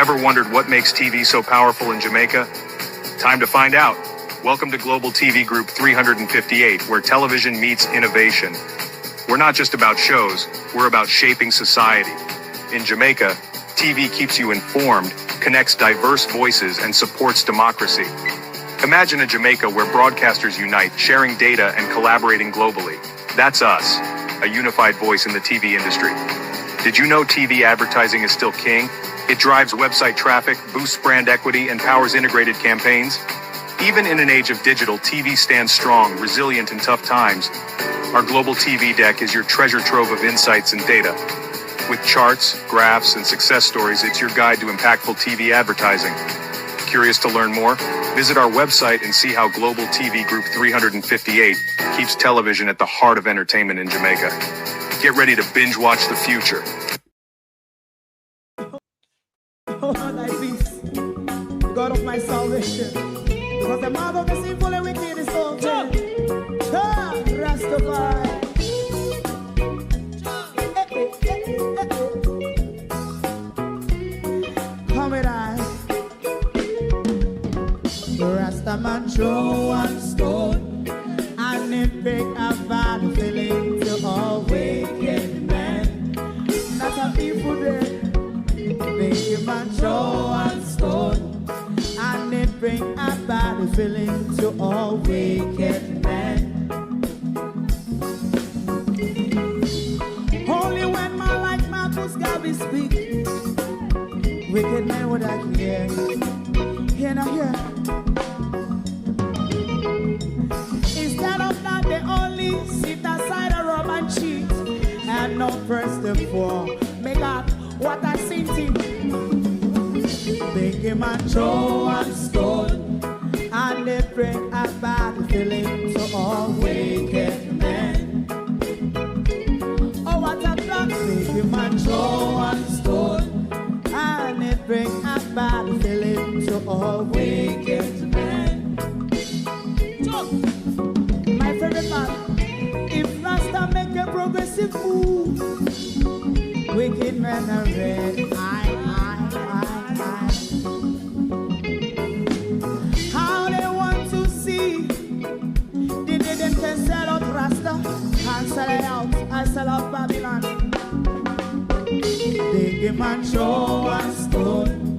Ever wondered what makes TV so powerful in Jamaica? Time to find out. Welcome to Global TV Group 358, where television meets innovation. We're not just about shows, we're about shaping society. In Jamaica, TV keeps you informed, connects diverse voices, and supports democracy. Imagine a Jamaica where broadcasters unite, sharing data and collaborating globally. That's us, a unified voice in the TV industry. Did you know TV advertising is still king? It drives website traffic, boosts brand equity, and powers integrated campaigns. Even in an age of digital, TV stands strong, resilient in tough times. Our Global TV Deck is your treasure trove of insights and data. With charts, graphs, and success stories, it's your guide to impactful TV advertising. Curious to learn more? Visit our website and see how Global TV Group 358 keeps television at the heart of entertainment in Jamaica. Get ready to binge watch the future. Oh, thy peace, God of my salvation, because the mouth of the sinful and wicked is open. Rastafari. Come with I. Rastaman throw one stone, and it break a bad feeling to all wicked men. That's a people there. Make a man throw one stone, and it bring a bad feeling to all wicked men. Only when man like Marcus Garvey speak, wicked men would I hear. Hear now hear. Instead of that, they only sit aside a rub and cheat, and not first of all make up what I seen to. Make him a throw and stone, and they bring a bad feeling to all wicked men. Oh, what a plan! Make him a throw and stone, and they bring a bad feeling to all wicked men. My favorite man, if Rasta make a progressive move, wicked men are red. How they want to see the day them can sell out Rasta and sell it out and sell out Babylon. They give man show and stone,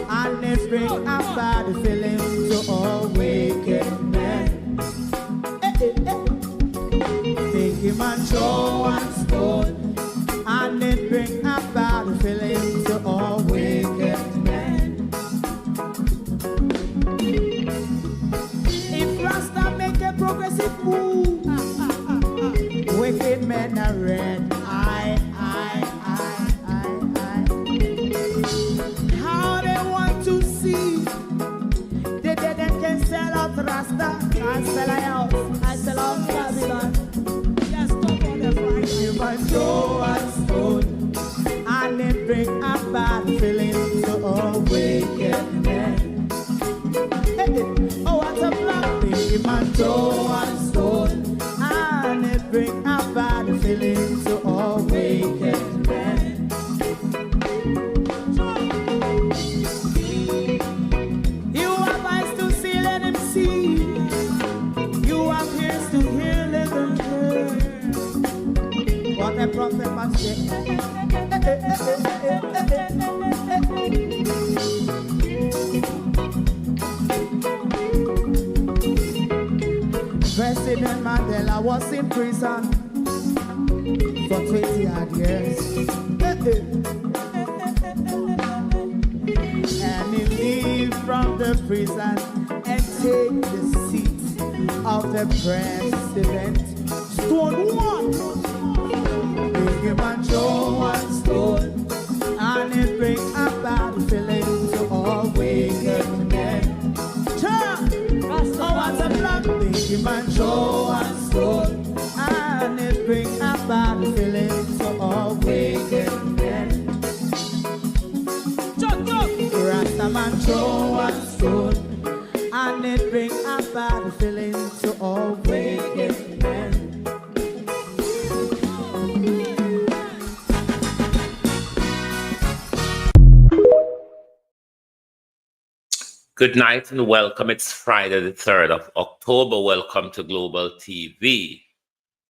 and they bring a bad feeling to all wicked men. They give man show and stone, and it bring a bad feeling to all wicked men. If Rasta make a progressive move, wicked men are red. How they want to see the dead and can sell out Rasta and sell out, I sell out Babylon. Yes, come on the Friday. You might go and stone, and it bring a bad feeling to all wicked men. Oh, what a black thing, man, throw and stone, and it bring a bad feeling to all wicked men. You have eyes to see, let him see. You have ears to hear, let them hear. What a prophet must say. President Mandela was in prison for 20 odd years. And he leave from the prison and take the seat of the president. Stone one. Big him and throw one stone, and it bring a bad feeling to all wicked men. Oh, what's a black big him and throw one stone, and it bring a bad feeling to all wicked men. Rastaman throw one stone, and it bring a bad feeling to all wicked men. Good night and welcome. It's Friday, the 3rd of October. Welcome to Global TV.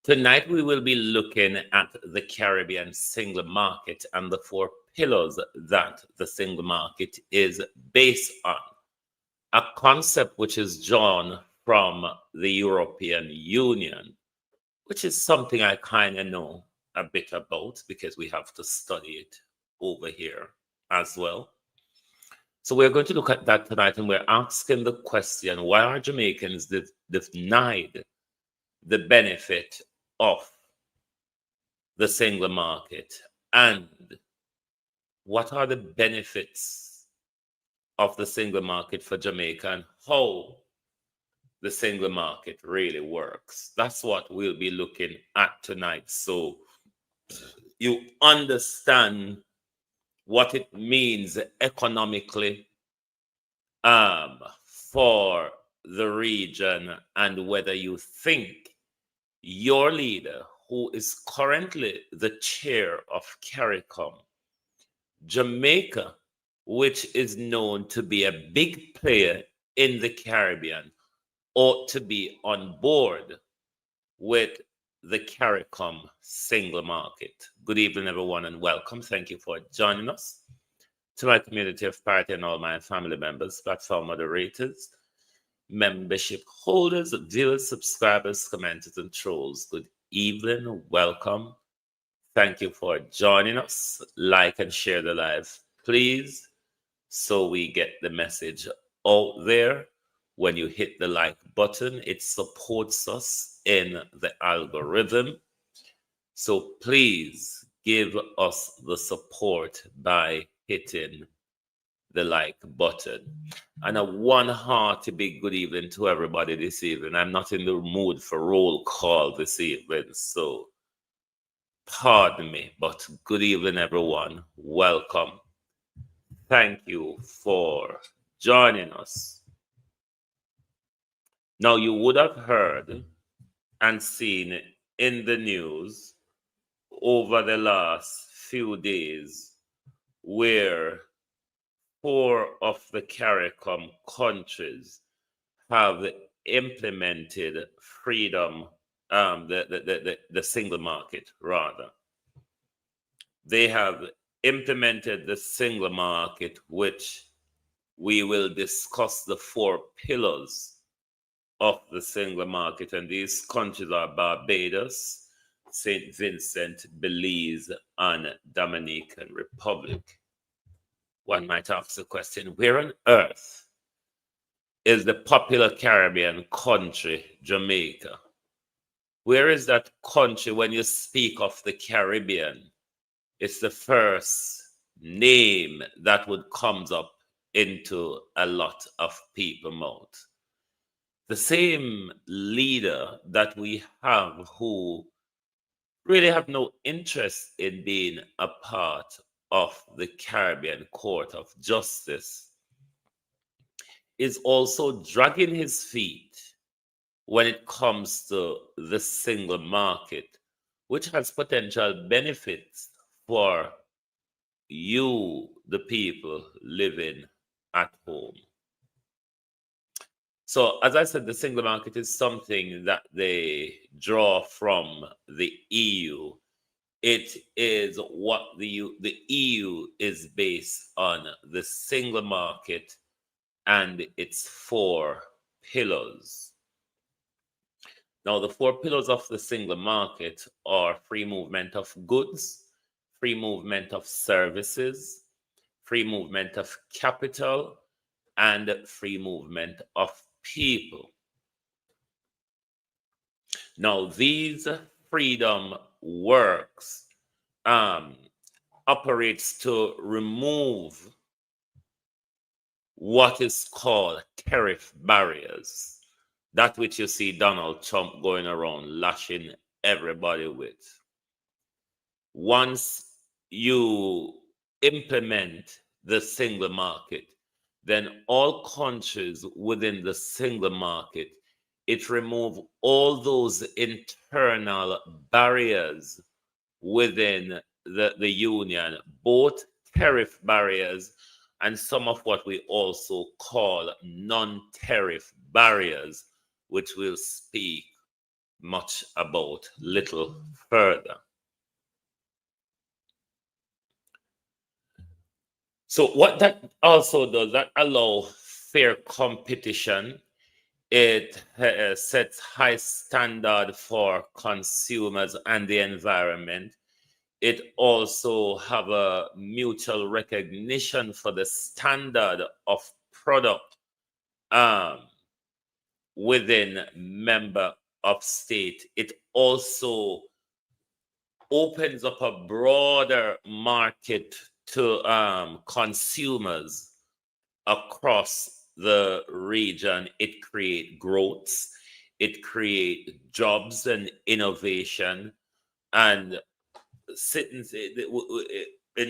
Tonight, we will be looking at the Caribbean single market and the 4 pillars that the single market is based on. A concept which is drawn from the European Union, which is something I kind of know a bit about because we have to study it over here as well. So we're going to look at that tonight, and we're asking the question, why are Jamaicans denied the benefit of the single market? And what are the benefits of the single market for Jamaica, and how the single market really works? That's what we'll be looking at tonight. So you understand what it means economically for the region, and whether you think your leader, who is currently the chair of CARICOM, Jamaica, which is known to be a big player in the Caribbean, ought to be on board with the CARICOM single market. Good evening, everyone, and welcome. Thank you for joining us. To my community of party and all my family members, platform moderators, membership holders, viewers, subscribers, commenters, and trolls, good evening, welcome. Thank you for joining us. Like and share the live, please, so we get the message out there. When you hit the like button, it supports us in the algorithm. So please give us the support by hitting the like button. And a one-hearty big good evening to everybody this evening. I'm not in the mood for roll call this evening, so pardon me, but good evening, everyone. Welcome. Thank you for joining us. Now, you would have heard and seen in the news over the last few days where 4 of the CARICOM countries have implemented freedom, the single market, rather. They have implemented the single market, which we will discuss the 4 pillars of the single market. And these countries are Barbados, St. Vincent, Belize, and Dominican Republic. One might ask the question, where on earth is the popular Caribbean country, Jamaica? Where is that country when you speak of the Caribbean? It's the first name that would come up into a lot of people's mouth. The same leader that we have who really have no interest in being a part of the Caribbean Court of Justice is also dragging his feet when it comes to the single market, which has potential benefits for you, the people living at home. So, as I said, the single market is something that they draw from the EU. It is what the EU is based on, the single market and its 4 pillars. Now, the 4 pillars of the single market are free movement of goods, free movement of services, free movement of capital, and free movement of people. Now, these freedom works operates to remove what is called tariff barriers, that which you see Donald Trump going around lashing everybody with. Once you implement the single market, then all countries within the single market, it removes all those internal barriers within the union, both tariff barriers and some of what we also call non-tariff barriers, which we'll speak much about little further. So what that also does, that allow fair competition. It sets high standard for consumers and the environment. It also have a mutual recognition for the standard of product within member of state. It also opens up a broader market to consumers across the region. It creates growth, it creates jobs and innovation, and in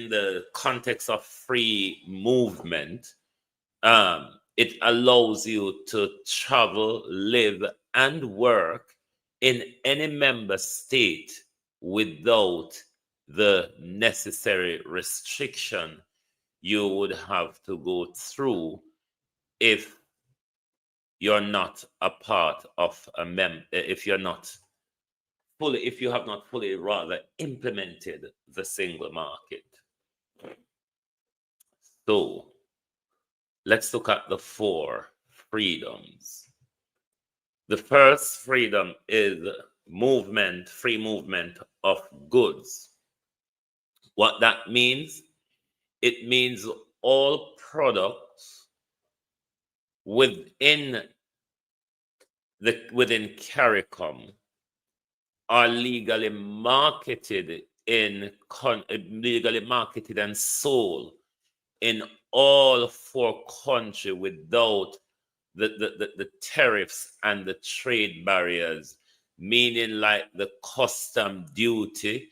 the context of free movement, it allows you to travel, live, and work in any member state without the necessary restriction you would have to go through if you're not a part of a if you have not fully rather implemented the single market. So let's look at the 4 freedoms. The first freedom is free movement of goods. What that means? It means all products within CARICOM are legally marketed and sold in all 4 countries without the tariffs and the trade barriers, meaning like the custom duty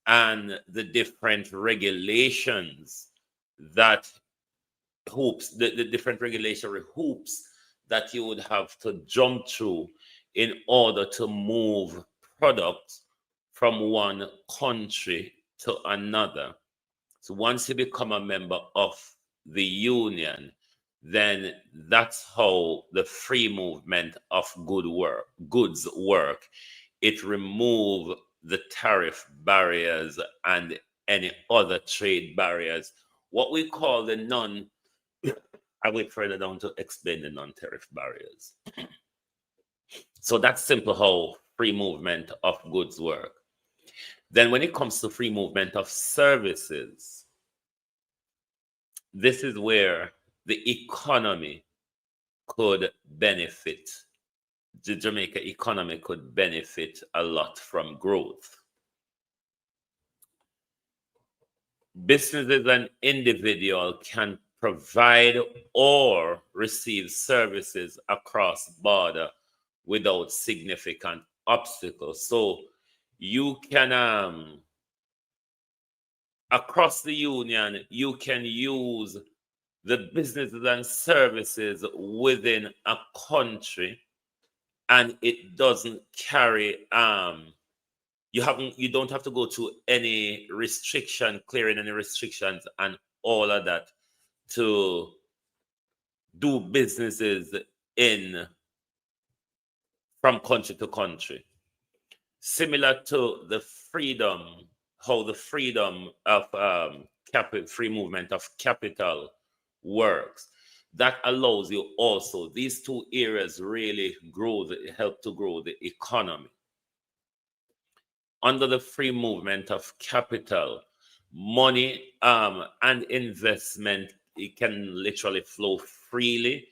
and the different regulations that the different regulatory hoops that you would have to jump through in order to move products from one country to another. So once you become a member of the union, then that's how the free movement of goods work. It removes the tariff barriers and any other trade barriers. What we call the I wait further down to explain the non-tariff barriers. So that's simple how free movement of goods work. Then when it comes to free movement of services, this is where the economy could benefit. The Jamaica economy could benefit a lot from growth. Businesses and individuals can provide or receive services across border without significant obstacles. So you can across the union, you can use the businesses and services within a country, and it doesn't carry you don't have to go to any restriction, clearing any restrictions and all of that to do businesses from country to country. Similar to the freedom, how the freedom of free movement of capital works. That allows you also, these 2 areas really help to grow the economy. Under the free movement of capital, money and investment, it can literally flow freely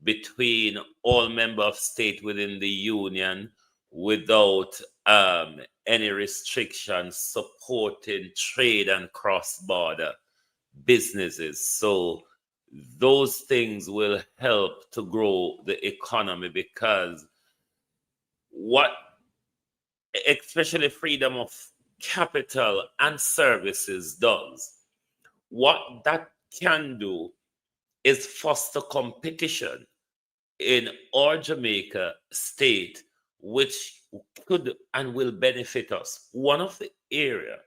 between all member of state within the union without any restrictions, supporting trade and cross-border businesses. So those things will help to grow the economy, because especially freedom of capital and services does, what that can do is foster competition in our Jamaica state, which could and will benefit us. One of the area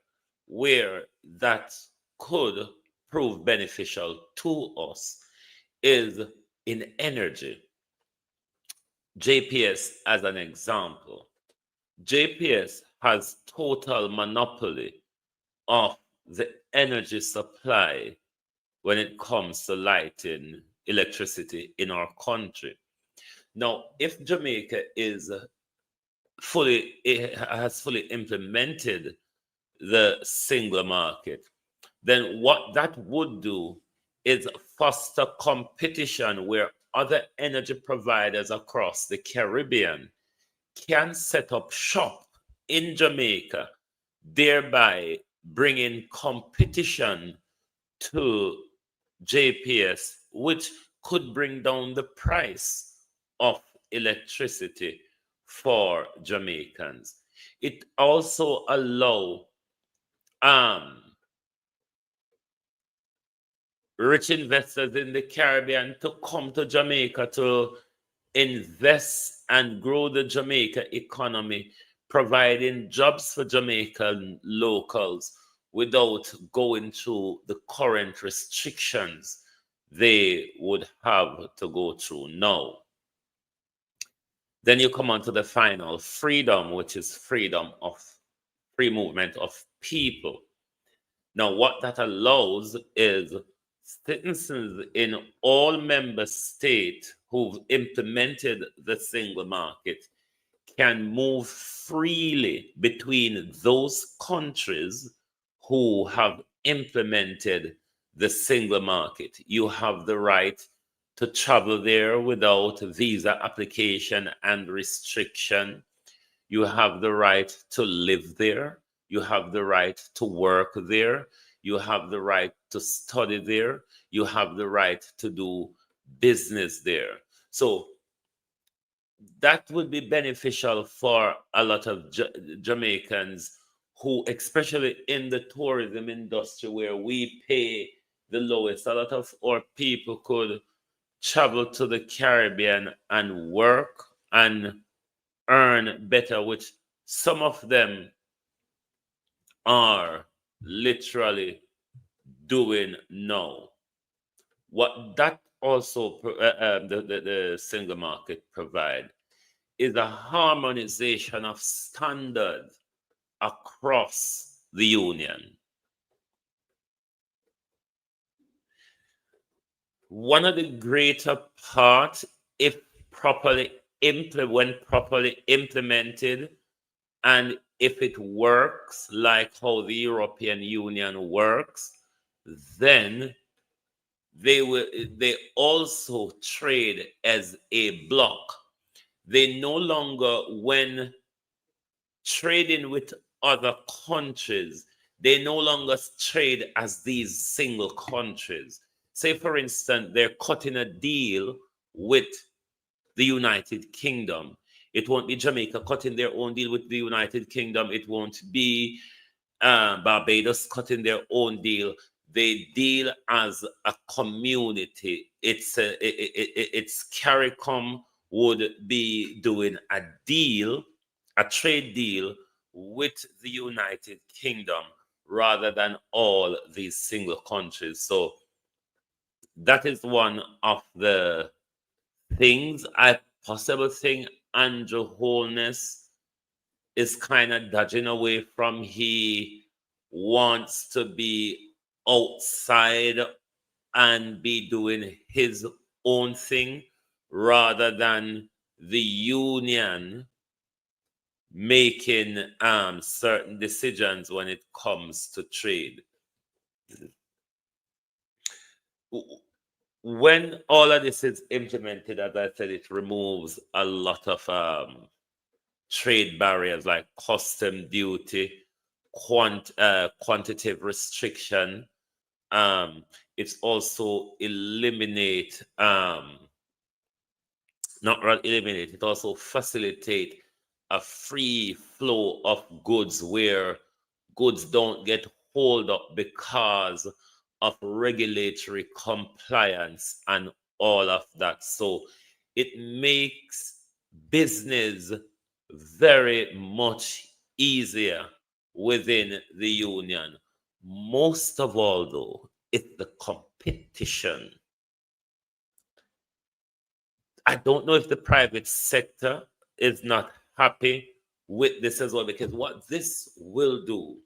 where that could prove beneficial to us is in energy. JPS, as an example, JPS has total monopoly of the energy supply when it comes to lighting electricity in our country. Now, if Jamaica has fully implemented the single market, then what that would do is foster competition where other energy providers across the Caribbean can set up shop in Jamaica, thereby bringing competition to JPS, which could bring down the price of electricity for Jamaicans. It also allow um, rich investors in the Caribbean to come to Jamaica to invest and grow the Jamaica economy, providing jobs for Jamaican locals without going through the current restrictions they would have to go through now. Then you come on to the final freedom, which is freedom of free movement of people. Now, what that allows is citizens in all member states who've implemented the single market can move freely between those countries who have implemented the single market. You have the right to travel there without visa application and restriction. You have the right to live there. You have the right to work there. You have the right to study there. You have the right to do business there. So that would be beneficial for a lot of Jamaicans who, especially in the tourism industry where we pay the lowest, a lot of our people could travel to the Caribbean and work and earn better, which some of them are literally doing now. What that also the single market provide is a harmonization of standards across the union. One of the greater parts, if when properly implemented, and if it works like how the European Union works, then they also trade as a bloc. They no longer, when trading with other countries, they no longer trade as these single countries. Say, for instance, they're cutting a deal with the United Kingdom. It won't be Jamaica cutting their own deal with the United Kingdom. It won't be Barbados cutting their own deal. They deal as a community. It's CARICOM would be doing a deal, a trade deal with the United Kingdom rather than all these single countries. So that is one of the things I possibly think Andrew Holness is kind of dodging away from. He wants to be outside and be doing his own thing rather than the union making certain decisions when it comes to trade. When all of this is implemented, as I said, it removes a lot of trade barriers like custom duty, quantitative restriction. It's also eliminate, not really eliminate, it also facilitate a free flow of goods where goods don't get hold up because of regulatory compliance and all of that. So it makes business very much easier within the union. Most of all, though, It's the competition. I don't know if the private sector is not happy with this as well, because what this will do,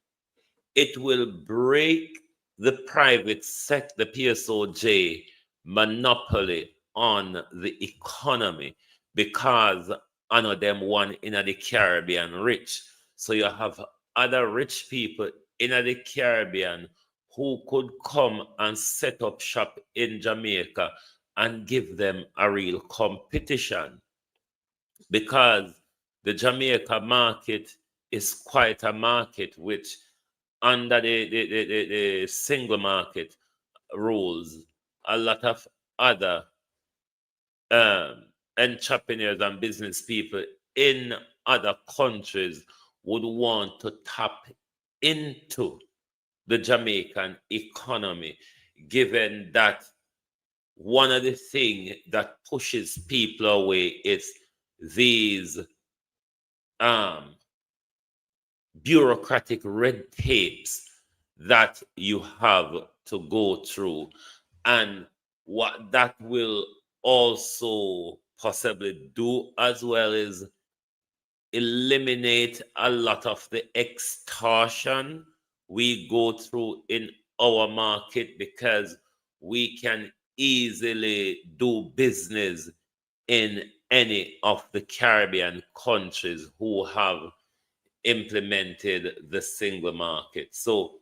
it will break the private sector, the PSOJ monopoly on the economy, because I know them one in the Caribbean rich. So you have other rich people in the Caribbean who could come and set up shop in Jamaica and give them a real competition, because the Jamaica market is quite a market which, under the single market rules, a lot of other um, entrepreneurs and business people in other countries would want to tap into the Jamaican economy, given that one of the things that pushes people away is these um, bureaucratic red tapes that you have to go through. And what that will also possibly do as well is eliminate a lot of the extortion we go through in our market, because we can easily do business in any of the Caribbean countries who have implemented the single market. So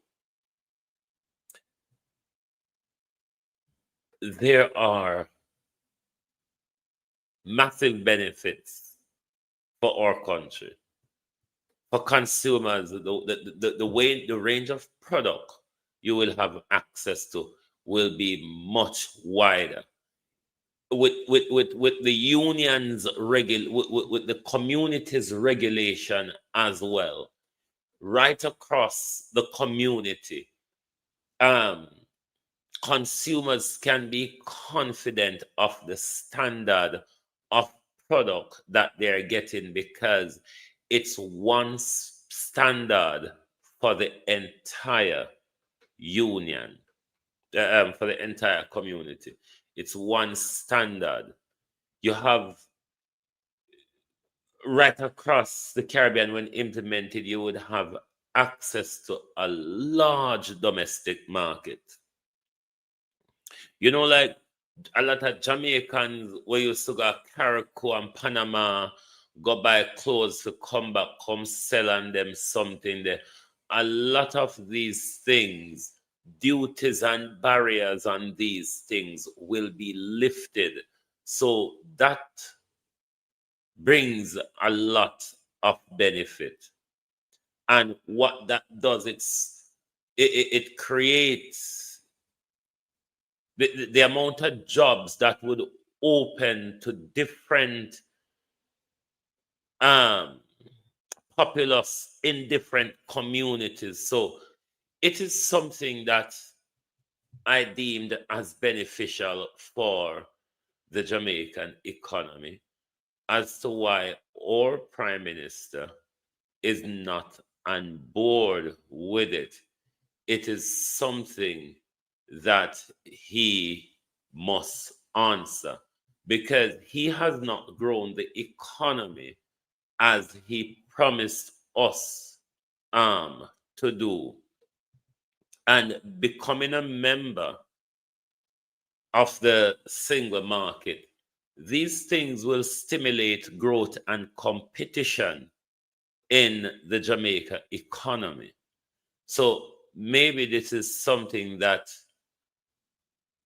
there are massive benefits for our country. For consumers, the range of product you will have access to will be much wider. With the union's with the community's regulation as well, right across the community, consumers can be confident of the standard of product that they're getting, because it's one standard for the entire union, for the entire community. It's one standard. You have right across the Caribbean, when implemented, you would have access to a large domestic market. You know, like a lot of Jamaicans where used to go Carriacou and Panama, go buy clothes to come back, come sell on them something there. A lot of these things, duties and barriers on these things will be lifted. So that brings a lot of benefit. And what that does, it creates the amount of jobs that would open to different populace in different communities. So it is something that I deemed as beneficial for the Jamaican economy, as to why our prime minister is not on board with it. It is something that he must answer, because he has not grown the economy as he promised us to do. And becoming a member of the single market, these things will stimulate growth and competition in the Jamaica economy. So maybe this is something that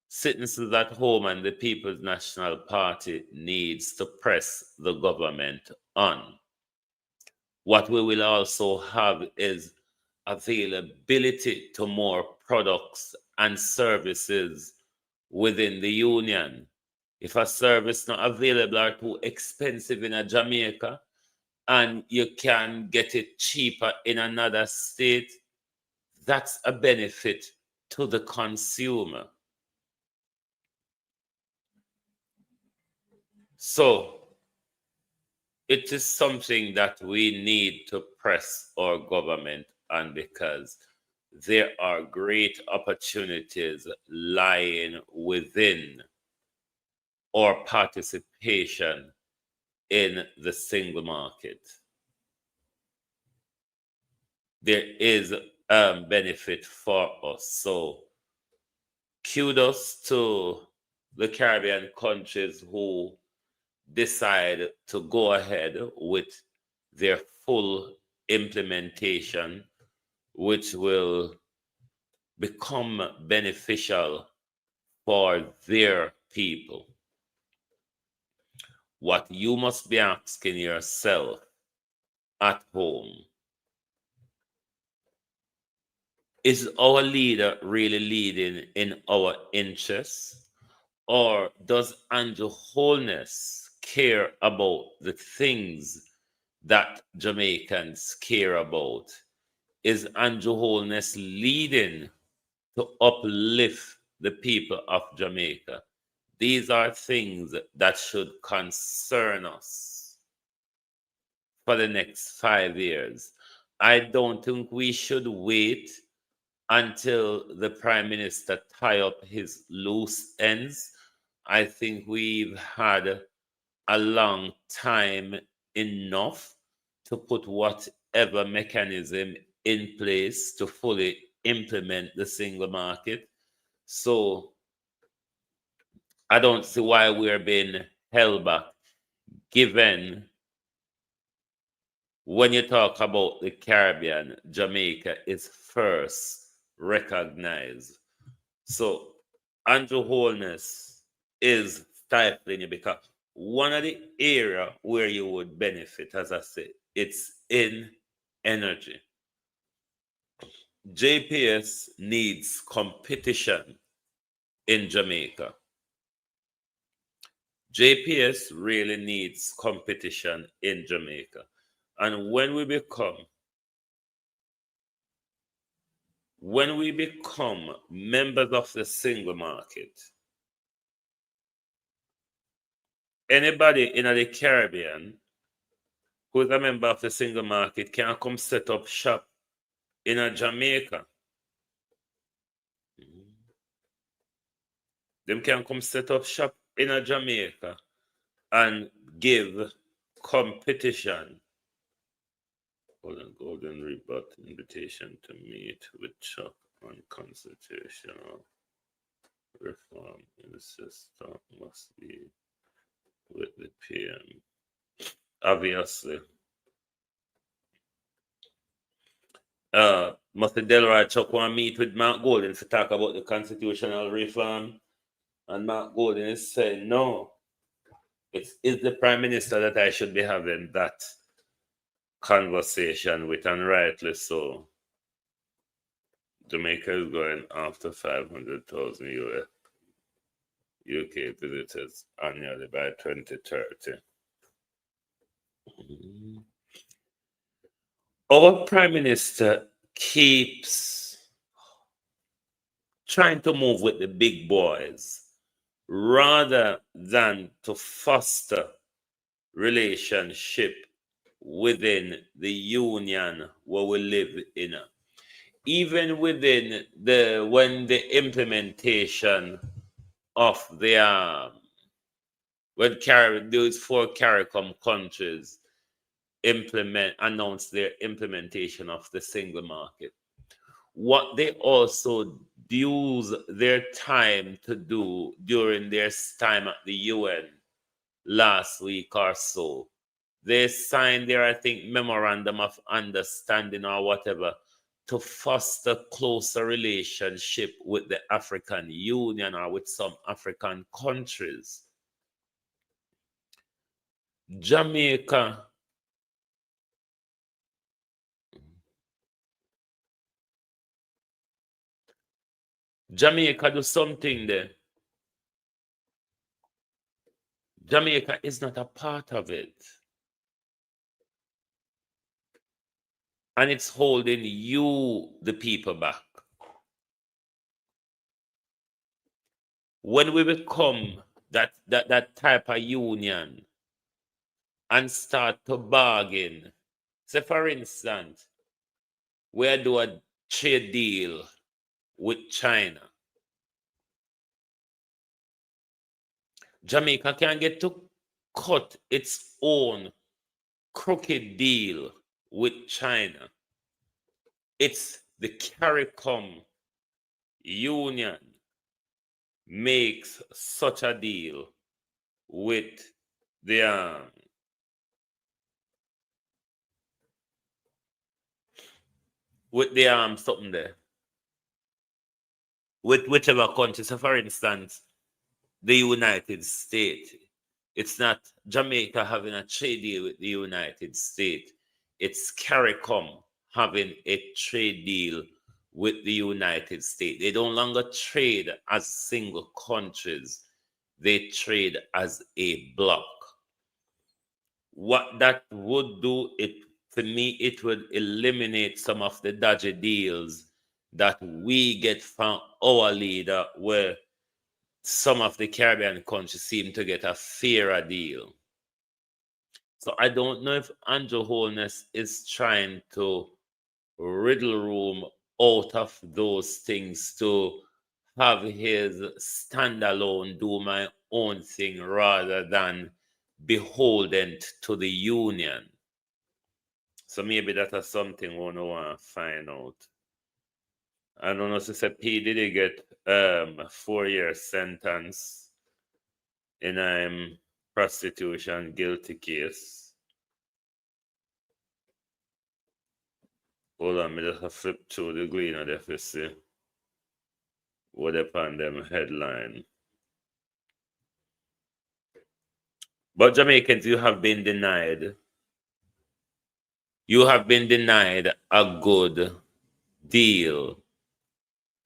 citizens at home and the People's National Party needs to press the government on. What we will also have is availability to more products and services within the union. If a service not available or too expensive in a Jamaica, and you can get it cheaper in another state, that's a benefit to the consumer. So it is something that we need to press our government on, because there are great opportunities lying within our participation in the single market. There is a benefit for us. So kudos to the Caribbean countries who decide to go ahead with their full implementation, which will become beneficial for their people. What you must be asking yourself at home, is our leader really leading in our interests? Or does Andrew Holness care about the things that Jamaicans care about? Is Andrew Holness leading to uplift the people of Jamaica? These are things that should concern us for the next 5 years. I don't think we should wait until the Prime Minister tie up his loose ends. I think we've had a long time enough to put whatever mechanism in place to fully implement the single market. So I don't see why we're being held back, given when you talk about the Caribbean, Jamaica is first recognized. So Andrew Holness is stifling you, because one of the area where you would benefit, as I said, it's in energy. JPS needs competition in Jamaica. JPS really needs competition in Jamaica. And when we become members of the single market, anybody in the Caribbean who is a member of the single market can come set up shop in a Jamaica. Them can come set up shop in a Jamaica and give competition. Hold on, Golden Rebut invitation to meet with Chuck on constitutional reform in the system must be with the PM. Obviously. Mr. Delroy Chuck want to meet with Mark Golden to talk about the constitutional reform. And Mark Golden is saying, no, it's the Prime Minister that I should be having that conversation with, and rightly so. Jamaica is going after 500,000 UK visitors annually by 2030. Our Prime Minister keeps trying to move with the big boys rather than to foster relationship within the union where we live in. Even within when the implementation of the when those 4 CARICOM countries announce their implementation of the single market, what they also use their time to do during their time at the UN last week or so, they signed their, I think, memorandum of understanding or whatever, to foster closer relationship with the African Union or with some African countries. Jamaica do something there. Jamaica is not a part of it. And it's holding you, the people, back. When we become that type of union and start to bargain, say for instance, we do a trade deal with China. Jamaica can get to cut its own crooked deal with China. It's the CARICOM Union makes such a deal with the something there, with whichever country. So for instance, the United States. It's not Jamaica having a trade deal with the United States. It's CARICOM having a trade deal with the United States. They no longer trade as single countries. They trade as a bloc. What that would do, to me, it would eliminate some of the dodgy deals that we get from our leader, where some of the Caribbean countries seem to get a fairer deal. So I don't know if Andrew Holness is trying to riddle room out of those things to have his standalone, do my own thing, rather than beholden to the union. So maybe that is something we want to find out. I don't know, Sister P, did he get a 4-year sentence in prostitution guilty case? Hold on, me just flip through the Gleaner there to see what upon them headline. But Jamaicans, you have been denied. You have been denied a good deal,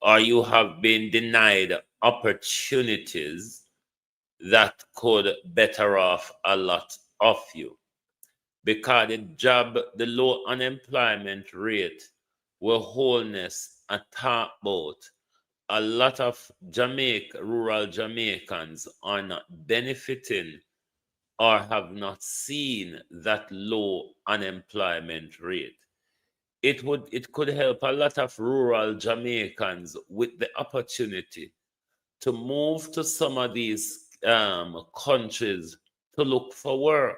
or you have been denied opportunities that could better off a lot of you. Because the low unemployment rate, where Holness and talk about, a lot of rural Jamaicans are not benefiting or have not seen that low unemployment rate. It could help a lot of rural Jamaicans with the opportunity to move to some of these countries to look for work.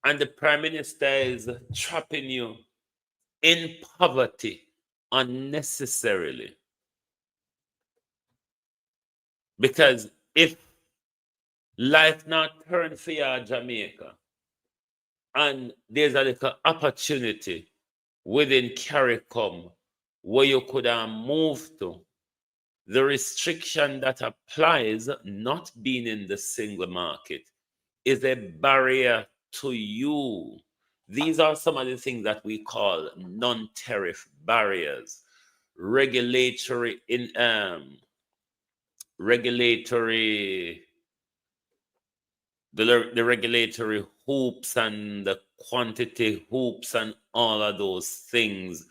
And the Prime Minister is trapping you in poverty unnecessarily. Because if life not turn for you in Jamaica, and there's a little opportunity within CARICOM where you could move to, the restriction that applies not being in the single market is a barrier to you. These are some of the things that we call non-tariff barriers, regulatory the regulatory hoops and the quantity hoops and all of those things,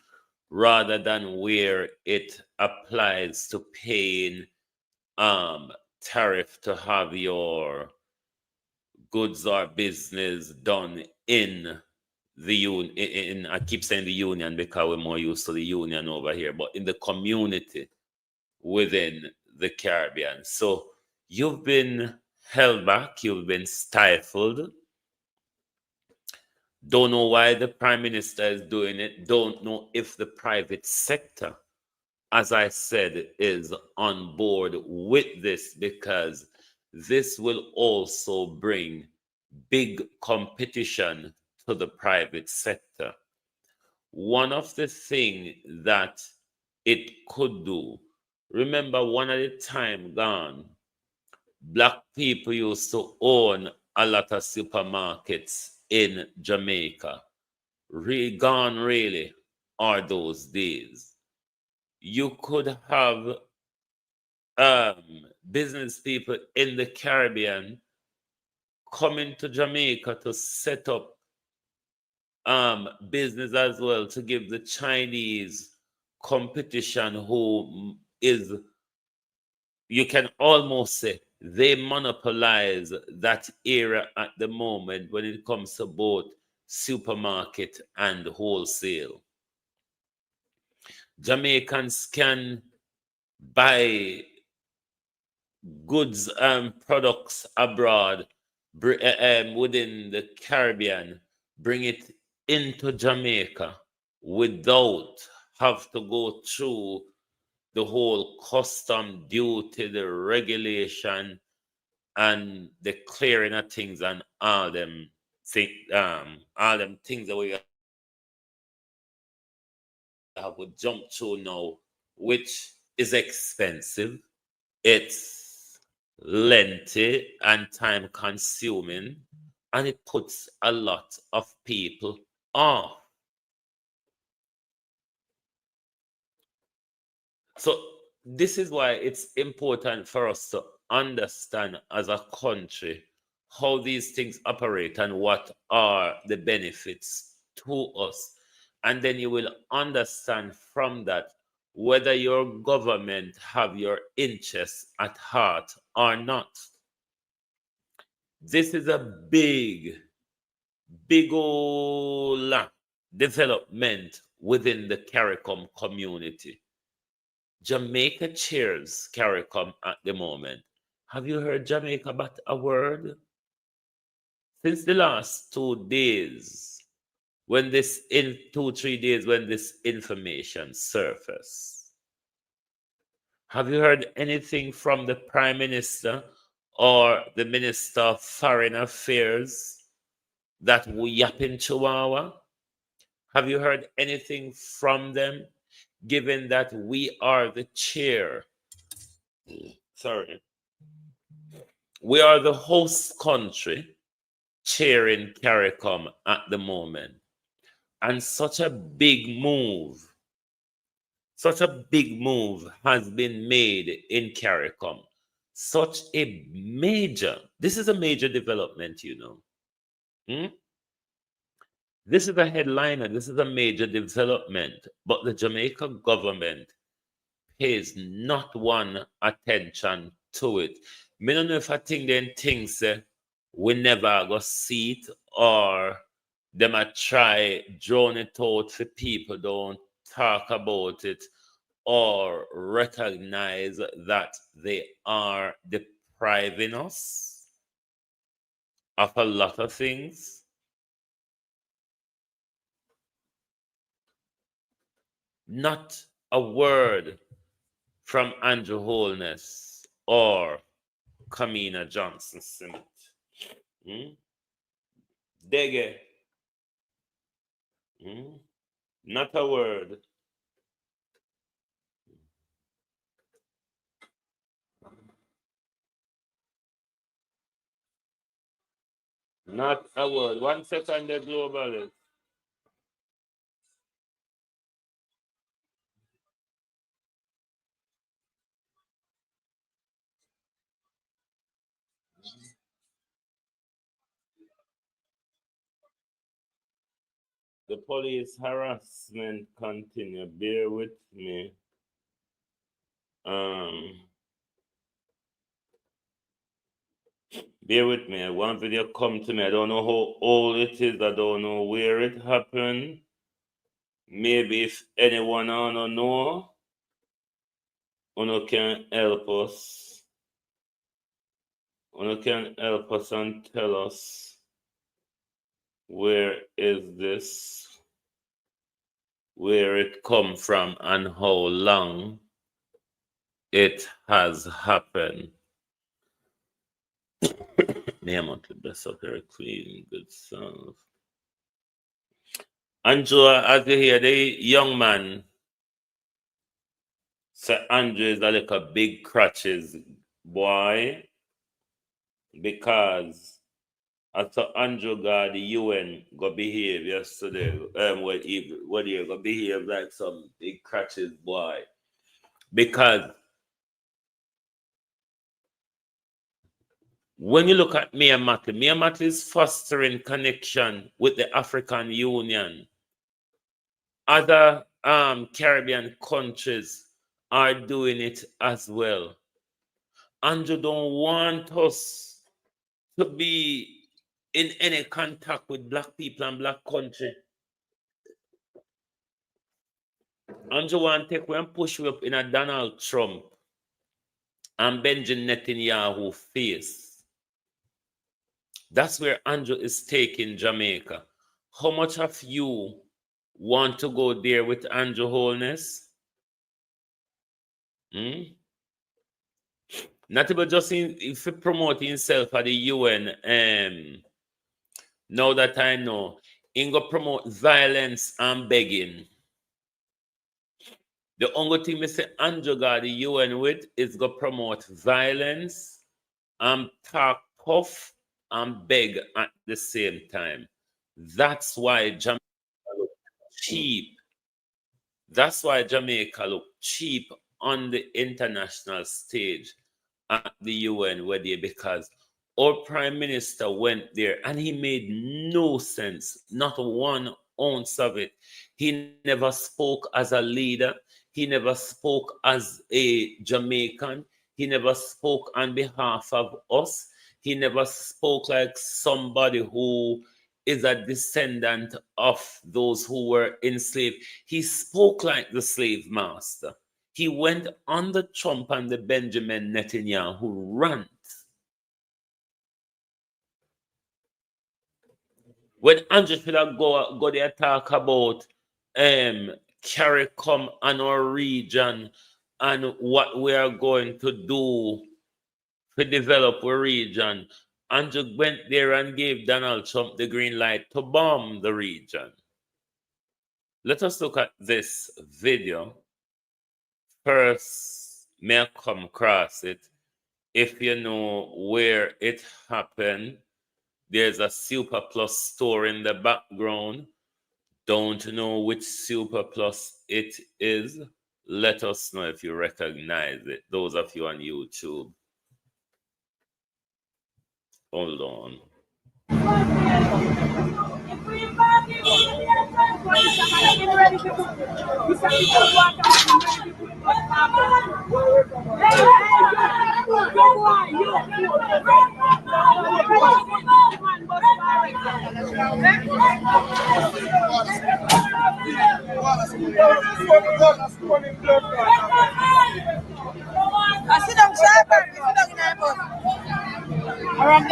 rather than where it applies to paying tariff to have your goods or business done in the union. I keep saying the union because we're more used to the union over here, but in the community within the Caribbean. So you've been held back, you've been stifled. Don't know why the Prime Minister is doing it. Don't know if the private sector, as I said, is on board with this, because this will also bring big competition to the private sector. One of the things that it could do, remember, one at a time gone, Black people used to own a lot of supermarkets in Jamaica. Gone really are those days. You could have business people in the Caribbean coming to Jamaica to set up business as well, to give the Chinese competition, who is, you can almost say, they monopolize that area at the moment when it comes to both supermarket and wholesale. Jamaicans can buy goods and products abroad within the Caribbean, bring it into Jamaica without have to go through the whole custom duty, the regulation, and the clearing of things and all them things that we have to jump through now, which is expensive. It's lengthy and time consuming, and it puts a lot of people off. So, this is why it's important for us to understand as a country how these things operate and what are the benefits to us. And then you will understand from that whether your government have your interests at heart or not. This is a big old development within the CARICOM community. Jamaica cheers CARICOM at the moment. Have you heard Jamaica but a word? Since the last 2 days, when this in 2-3 days when this information surfaced. Have you heard anything from the Prime Minister or the Minister of Foreign Affairs that we yap in Chihuahua? Have you heard anything from them, given that we are the chair? We are the host country chairing CARICOM at the moment. And such a big move has been made in CARICOM. This is a major development, you know. This is a headliner, this is a major development, but the Jamaica government pays not one attention to it. Me don't know if I think them things we never go see it, or them a try drone it out for people don't talk about it or recognize that they are depriving us of a lot of things. Not a word from Andrew Holness or Kamina Johnson Smith. Dege. Not a word. Not a word. 1 second, the globalist. The police harassment continue. Bear with me. Bear with me. One video come to me. I don't know how old it is. I don't know where it happened. Maybe if anyone I don't know, can help us. Can help us and tell us where is this, where it come from, and how long it has happened. Name on the best of her clean, good self. Andrew, as you hear, the young man said Andrew is like a big crutches boy, because after Andrew got the UN go behave yesterday, what you go behave like some big crutches boy. Because when you look at Mia Matty is fostering connection with the African Union. Other Caribbean countries are doing it as well. Andrew don't want us to be in any contact with black people and black country. Andrew want to take we and push we up in a Donald Trump and Benjamin Netanyahu face. That's where Andrew is taking Jamaica. How much of you want to go there with Andrew Holness? Not about just if he promote himself at the UN. Now that I know, he go promote violence and begging. The only thing Mr. Andrew got the UN with is go promote violence and talk tough and beg at the same time. That's why Jamaica look cheap. That's why Jamaica look cheap on the international stage at the UN where they, because our prime minister went there and he made no sense, not one ounce of it. He never spoke as a leader. He never spoke as a Jamaican. He never spoke on behalf of us. He never spoke like somebody who is a descendant of those who were enslaved. He spoke like the slave master. He went on the Trump and the Benjamin Netanyahu rant. When Andrew should have go there talk about CARICOM and our region and what we are going to do to develop our region, Andrew went there and gave Donald Trump the green light to bomb the region. Let us look at this video. First, may I come across it. If you know where it happened, there's a Super Plus store in the background. Don't know which Super Plus it is. Let us know if you recognize it. Those of you on YouTube. Hold on.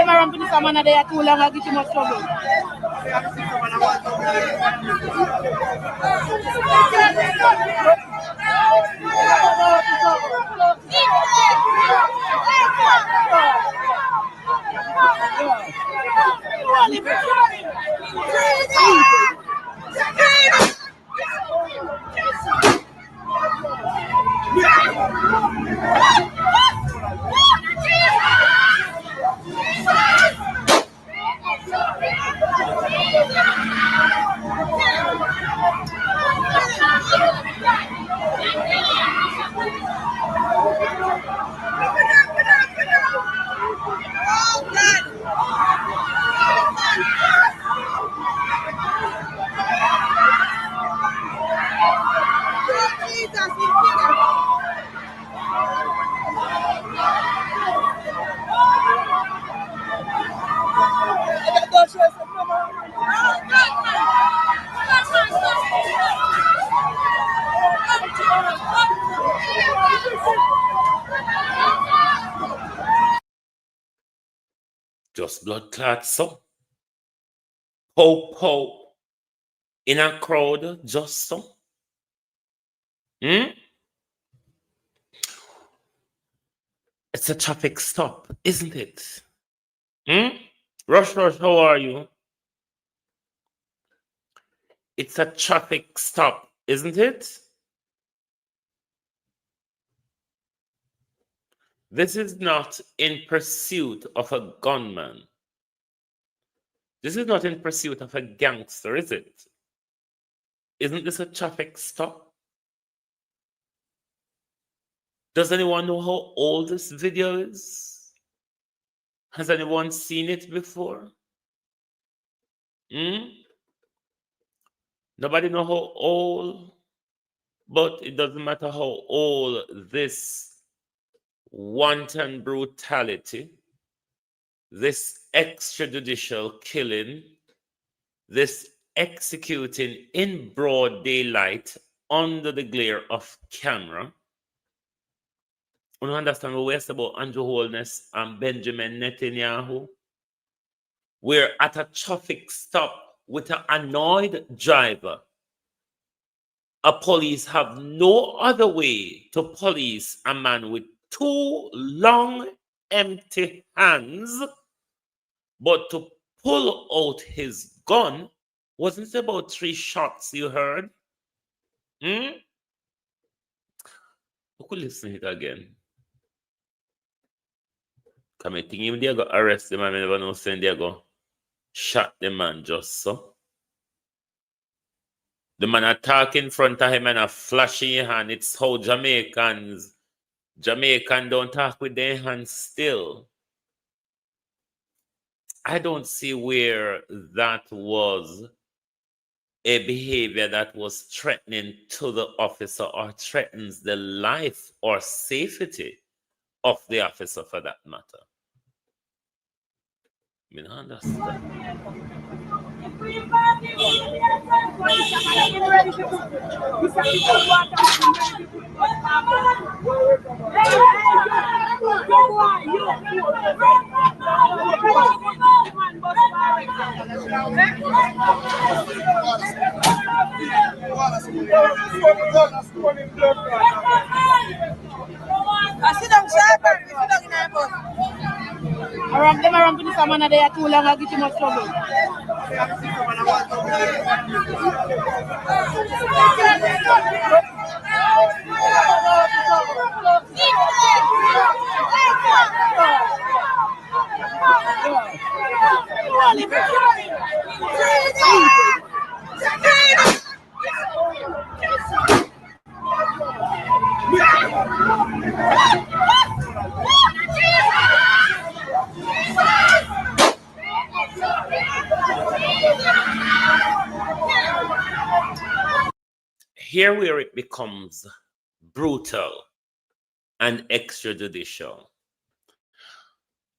Around this man they are too long, I get too much trouble. Just blood clot, so. Pow, in a crowd, just so. It's a traffic stop, isn't it? Rush, how are you? It's a traffic stop, isn't it? This is not in pursuit of a gunman. This is not in pursuit of a gangster, is it? Isn't this a traffic stop? Does anyone know how old this video is? Has anyone seen it before? Nobody know how old, but it doesn't matter how old this wanton brutality this extrajudicial killing, this executing in broad daylight under the glare of camera. You understand what we're about Andrew Holness and Benjamin Netanyahu? We're at a traffic stop with an annoyed driver. A police have no other way to police a man with two long, empty hands, but to pull out his gun. Wasn't it about 3 shots you heard? We could listen to it again. Come I think even they go arrest them, I never know saying they go shot the man just so. The man attack in front of him and a flashing hand. It's how Jamaican don't talk with their hands still. I don't see where that was a behavior that was threatening to the officer or threatens the life or safety of the officer for that matter. I mean, I understand. Them around to this man they are too long, I get too much trouble. Here where it becomes brutal and extrajudicial.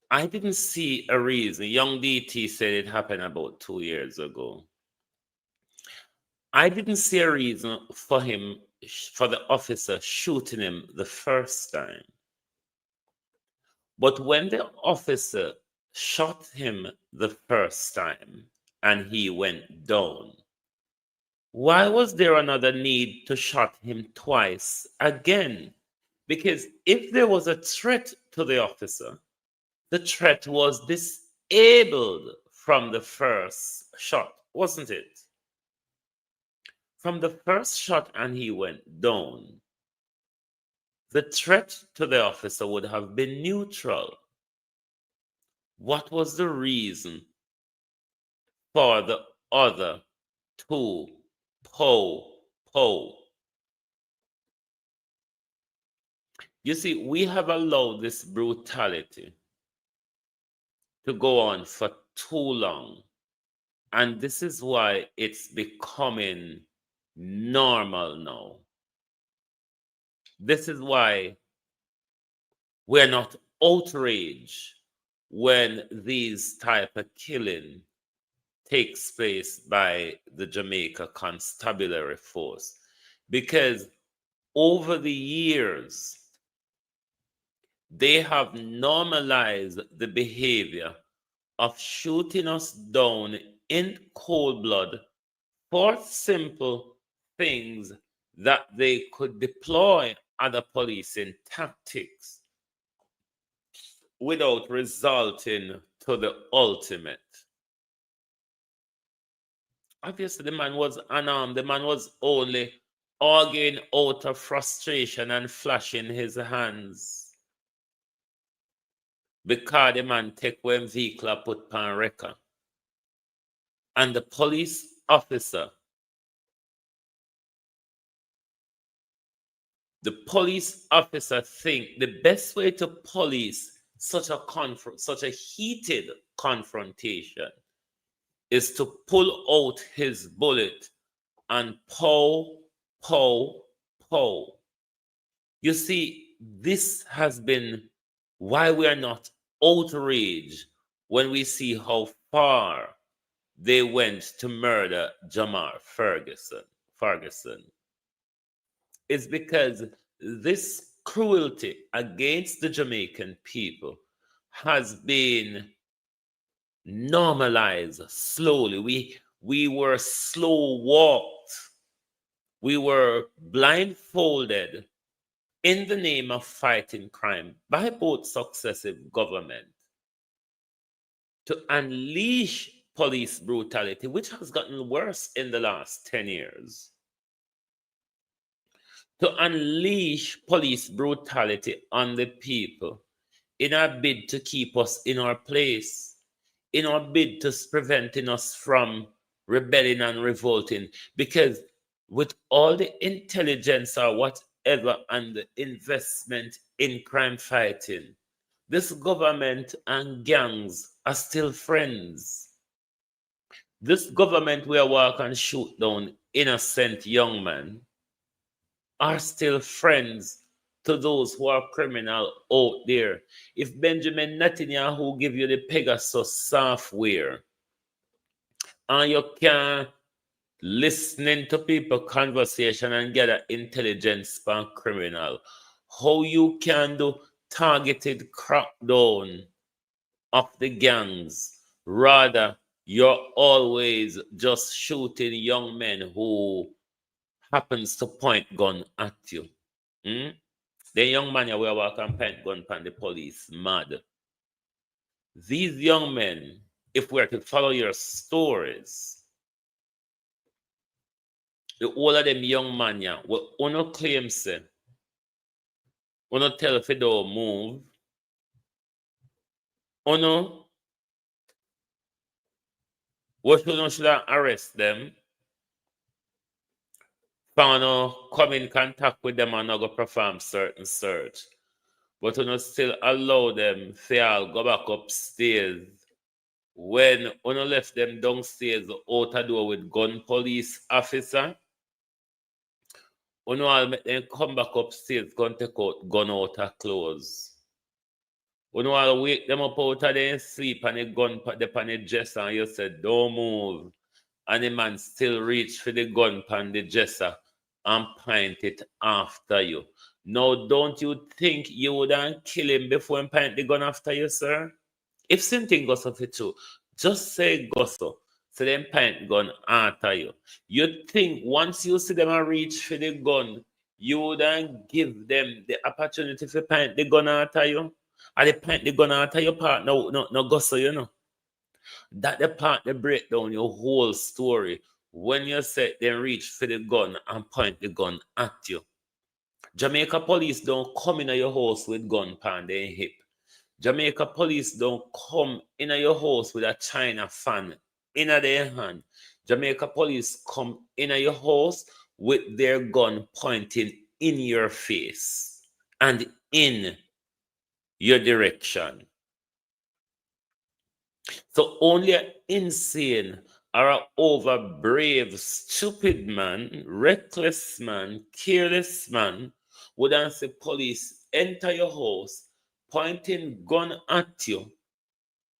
I didn't see a reason. Young DT said it happened about 2 years ago. I didn't see a reason for the officer shooting him the first time. But when the officer shot him the first time and he went down, why was there another need to shot him twice again? Because if there was a threat to the officer, the threat was disabled from the first shot, wasn't it? From the first shot and he went down, the threat to the officer would have been neutral. What was the reason for the other to pow? You see, we have allowed this brutality to go on for too long. And this is why it's becoming normal now. This is why we're not outraged when these type of killing takes place by the Jamaica Constabulary Force. Because over the years, they have normalized the behavior of shooting us down in cold blood for simple things that they could deploy other policing tactics without resulting to the ultimate. Obviously, the man was unarmed. The man was only arguing out of frustration and flashing his hands. Because the man take when vehicle put on record. And the police officer, think the best way to police such a heated confrontation is to pull out his bullet and pow. You see, this has been why we are not outraged when we see how far they went to murder Jamar Ferguson, is because this cruelty against the Jamaican people has been normalized slowly. We were slow walked. We were blindfolded in the name of fighting crime by both successive governments to unleash police brutality, which has gotten worse in the last 10 years. To unleash police brutality on the people in our bid to keep us in our place, in our bid to preventing us from rebelling and revolting. Because with all the intelligence or whatever and the investment in crime fighting, this government and gangs are still friends. This government will walk and shoot down innocent young men are still friends to those who are criminal out there. If Benjamin Netanyahu give you the Pegasus software and you can listening to people conversation and get an intelligence on criminal, how you can do targeted crackdown of the gangs, rather you're always just shooting young men who happens to point gun at you. The young man will walk and point gun on the police, mad. These young men, if we're to follow your stories, the all of them young man, yeah, will uno claim say, uno tell if they don't move, uno, what should arrest them, uno come in contact with them and go perform certain search. But uno still allow them to all go back upstairs when uno left them downstairs out a door with gun police officer. Uno all make them come back upstairs, come take out gun out of clothes. Uno all wake them up out of their sleep and the gun put them on the dresser and you said, don't move. And the man still reach for the gun on the dresser and point it after you. Now, don't you think you would kill him before he point the gun after you, sir? If something goes off it too, just say go so. So then point gun after you. You think once you see them and reach for the gun, you would give them the opportunity to point the gun after you? Or they point the gun after your part? No, go so, you know. That the part they break down your whole story when you say they reach for the gun and point the gun at you. Jamaica police don't come in your house with gun pan their hip. Jamaica police don't come in your house with a China fan in their hand. Jamaica police come in your house with their gun pointing in your face and in your direction. So only an insane or an over brave, stupid man, reckless man, careless man would say police enter your house, pointing gun at you,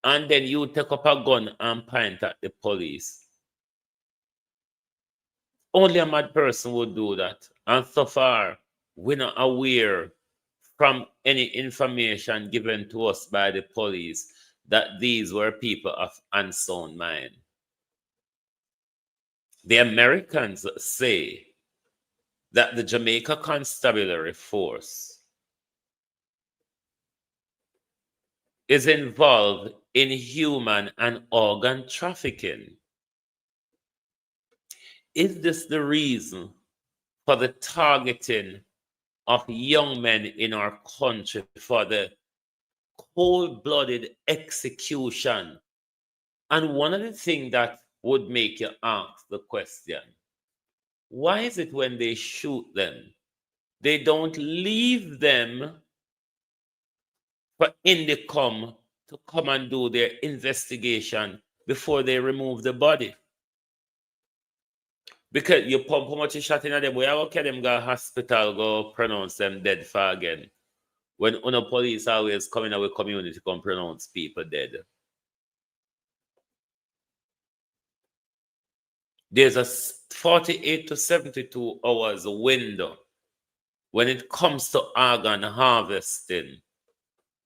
and then you take up a gun and point at the police. Only a mad person would do that. And so far, we're not aware from any information given to us by the police that these were people of unsound mind. The Americans say that the Jamaica Constabulary Force is involved in human and organ trafficking. Is this the reason for the targeting of young men in our country, for the cold-blooded execution? And one of the things that would make you ask the question, why is it when they shoot them, they don't leave them for Indicom to come and do their investigation before they remove the body? Because you pump how much you shot in them, we have okay them go hospital, go pronounce them dead for again. When police always coming out with community come pronounce people dead. There's a 48 to 72 hours window when it comes to organ harvesting,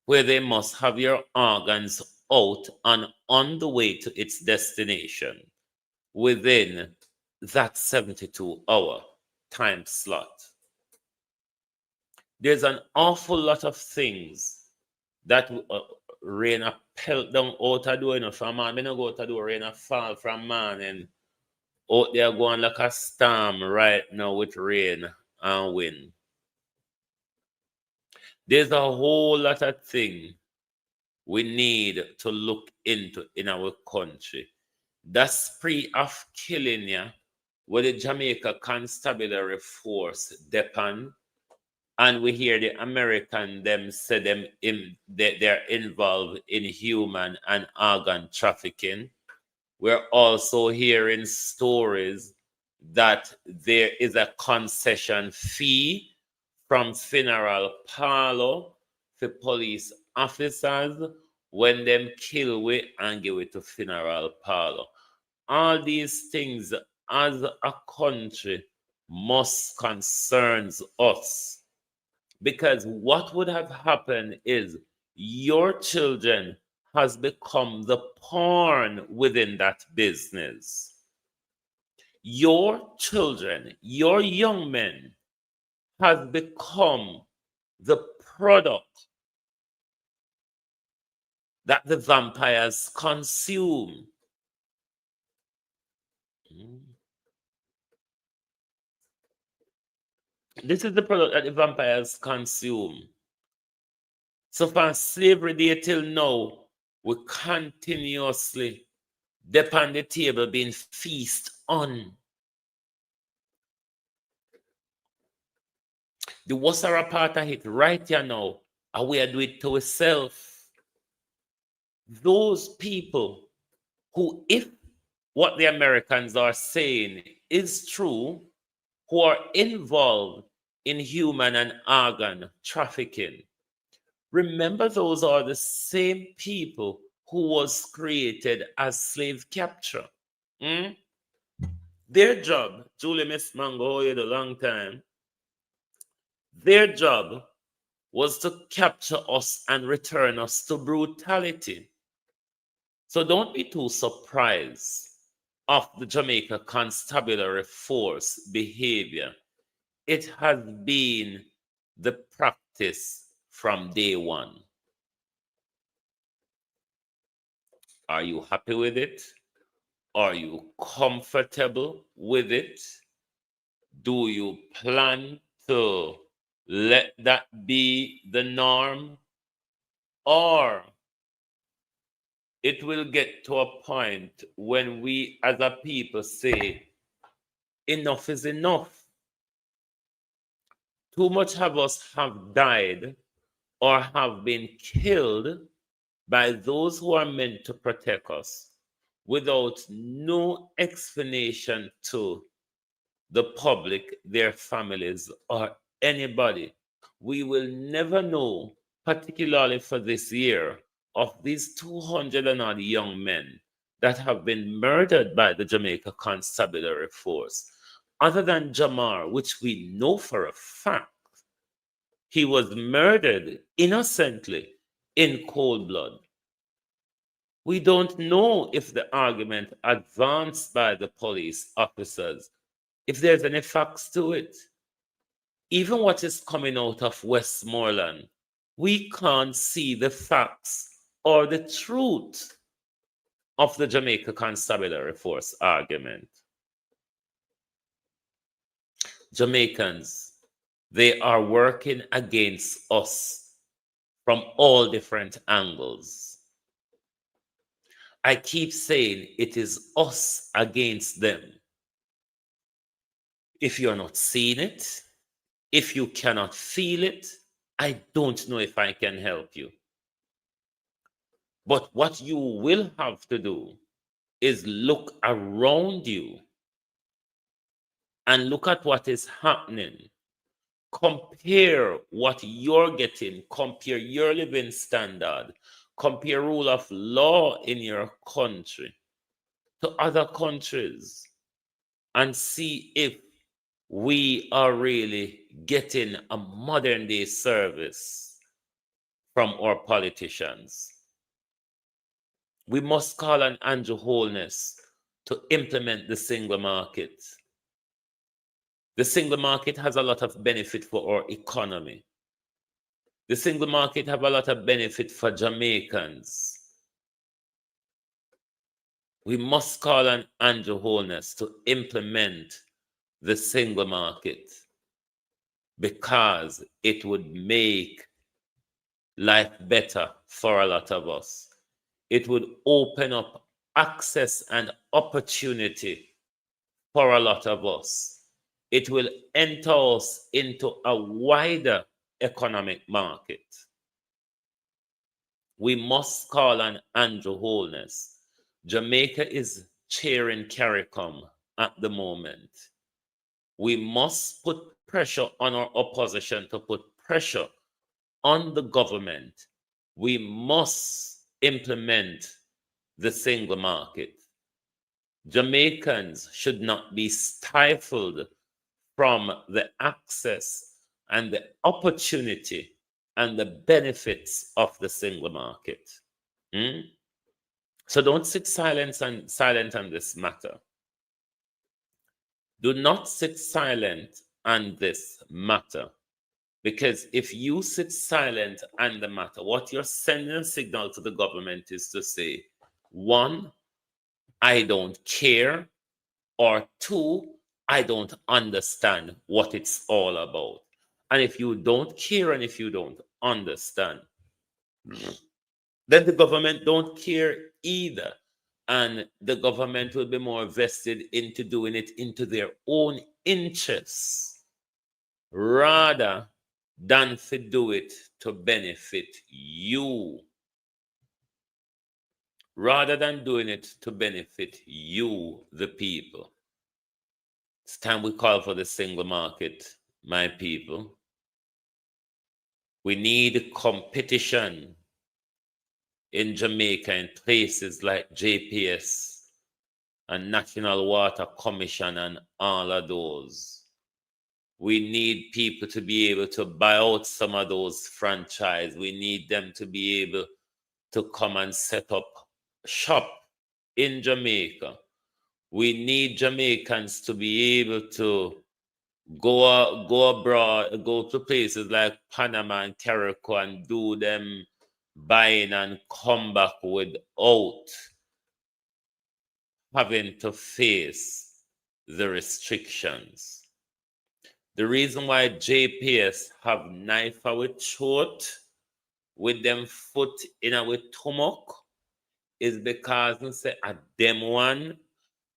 where they must have your organs out and on the way to its destination within that 72-hour time slot. There's an awful lot of things that rain a pelt down out of door, from man. Me no go to do rain a fall from man, and out there going like a storm right now with rain and wind. There's a whole lot of things we need to look into in our country. That spree of killing, yeah, where the Jamaica Constabulary Force depend, and we hear the American them say they're involved in human and organ trafficking. We're also hearing stories that there is a concession fee from funeral parlor for police officers when them kill we and give it to funeral parlor. All these things as a country must concerns us, because what would have happened is your children has become the pawn within that business. Your children, your young men has become the product that the vampires consume. This is the product that the vampires consume. So from slavery day till now, we continuously upon the table being feast on. The Wasara part of it right here now, and we are doing it to ourselves. Those people who, if what the Americans are saying is true, who are involved in human and organ trafficking, remember those are the same people who was created as slave capture. Their job, Julie Miss Mango, you a long time, their job was to capture us and return us to brutality. So don't be too surprised of the Jamaica Constabulary Force behavior. It has been the practice from day one. Are you happy with it? Are you comfortable with it? Do you plan to let that be the norm? Or it will get to a point when we as a people say, enough is enough. Too much of us have died or have been killed by those who are meant to protect us without no explanation to the public, their families, or anybody. We will never know, particularly for this year, of these 200 and odd young men that have been murdered by the Jamaica Constabulary Force, other than Jamar, which we know for a fact he was murdered innocently in cold blood. We don't know if the argument advanced by the police officers, if there's any facts to it. Even what is coming out of Westmoreland, we can't see the facts or the truth of the Jamaica Constabulary Force argument. Jamaicans, they are working against us from all different angles. I keep saying it is us against them. If you're not seeing it, if you cannot feel it, I don't know if I can help you. But what you will have to do is look around you and look at what is happening. Compare what you're getting, compare your living standard, compare rule of law in your country to other countries. and see if we are really getting a modern day service from our politicians. We must call on Andrew Holness to implement the single market. The single market has a lot of benefit for our economy. The single market have a lot of benefit for Jamaicans. We must call on Andrew Holness to implement the single market because it would make life better for a lot of us. It would open up access and opportunity for a lot of us. It will enter us into a wider economic market. We must call on Andrew Holness. Jamaica is chairing CARICOM at the moment. We must put pressure on our opposition to put pressure on the government. We must implement the single market. Jamaicans should not be stifled from the access and the opportunity and the benefits of the single market. So don't sit silent on this matter. Do not sit silent on this matter. Because if you sit silent on the matter, what you're sending a signal to the government is to say, one, I don't care, or two, I don't understand what it's all about. And if you don't care and if you don't understand, then the government don't care either. And the government will be more vested into doing it into their own interests rather than to do it to benefit you. Rather than doing it to benefit you, the people. It's time we call for the single market, my people. We need competition in Jamaica in places like JPS and National Water Commission and all of those. We need people to be able to buy out some of those franchise. We need them to be able to come and set up shop in Jamaica. We need Jamaicans to be able to go abroad, go to places like Panama and Carriacou and do them buying and come back without having to face the restrictions. The reason why JPS have knife with throat with them foot in our stomach is because they say a them one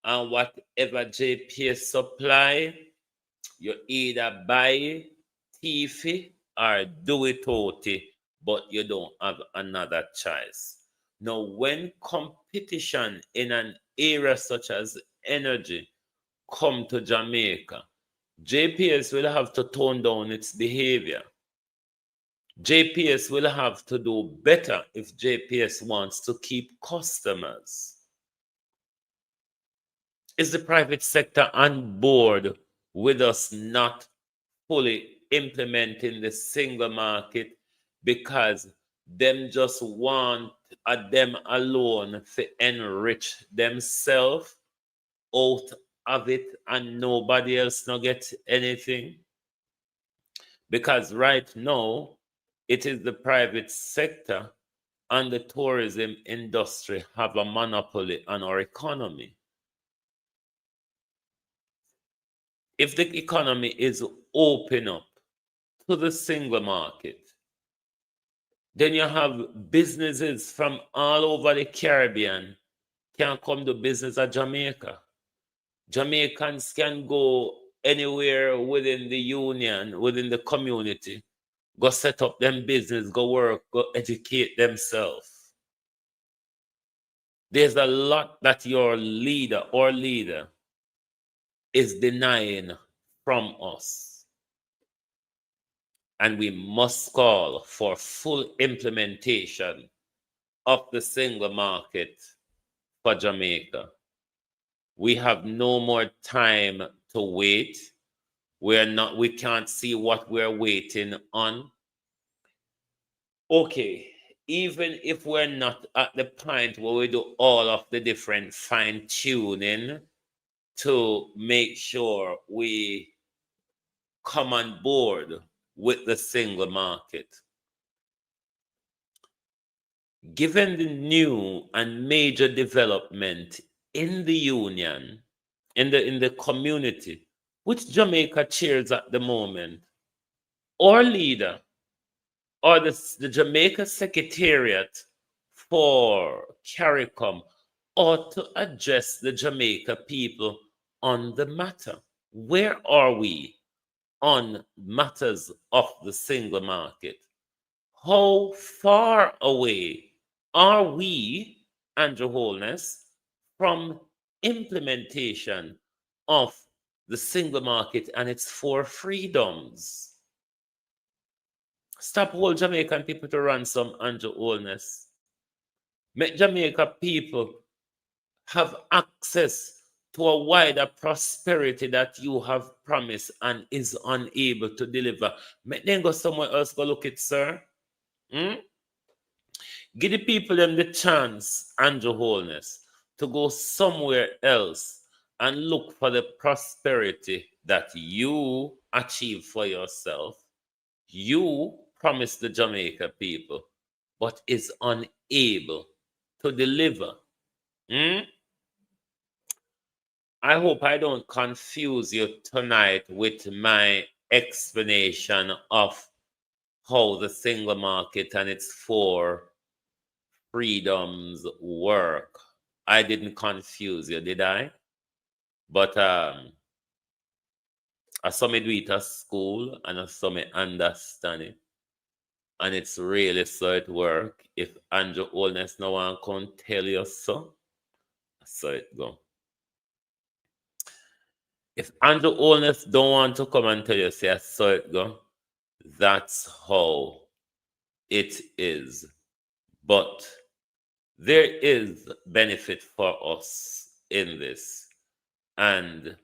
and whatever JPS supply, you either buy teefy or do it outy, but you don't have another choice. Now, when competition in an area such as energy come to Jamaica, JPS will have to tone down its behavior. JPS will have to do better if JPS wants to keep customers. Is the private sector on board with us not fully implementing the single market because them just want them alone to enrich themselves out of it and nobody else not get anything? Because right now, it is the private sector and the tourism industry have a monopoly on our economy. If the economy is open up to the single market, then you have businesses from all over the Caribbean can come to business at Jamaica. Jamaicans can go anywhere within the union, within the community, go set up them business, go work, go educate themselves. There's a lot that your leader or leader is denying from us. And we must call for full implementation of the single market for Jamaica. We have no more time to wait. We can't see what we're waiting on. Okay, even if we're not at the point where we do all of the different fine tuning to make sure we come on board with the single market. Given the new and major development in the union, in the community, which Jamaica chairs at the moment, our leader or the Jamaica Secretariat for CARICOM ought to address the Jamaica people on the matter. Where are we on matters of the single market? How far away are we, Andrew Holness, from implementation of the single market and its 4 freedoms? Stop all Jamaican people to ransom, Andrew Holness. Make Jamaica people have access to a wider prosperity that you have promised and is unable to deliver. Make them go somewhere else, go look it, sir. Give the people them the chance, Andrew Holness, to go somewhere else and look for the prosperity that you achieve for yourself. You promised the Jamaica people, but is unable to deliver. I hope I don't confuse you tonight with my explanation of how the single market and its 4 freedoms work. I didn't confuse you, did I? But I saw me do it at school and I saw me understand it. And it's really so it work. If Andrew Holness no one can tell you so it go. If Andrew Holness don't want to come and tell you, say, I saw it go, that's how it is. But there is benefit for us in this. And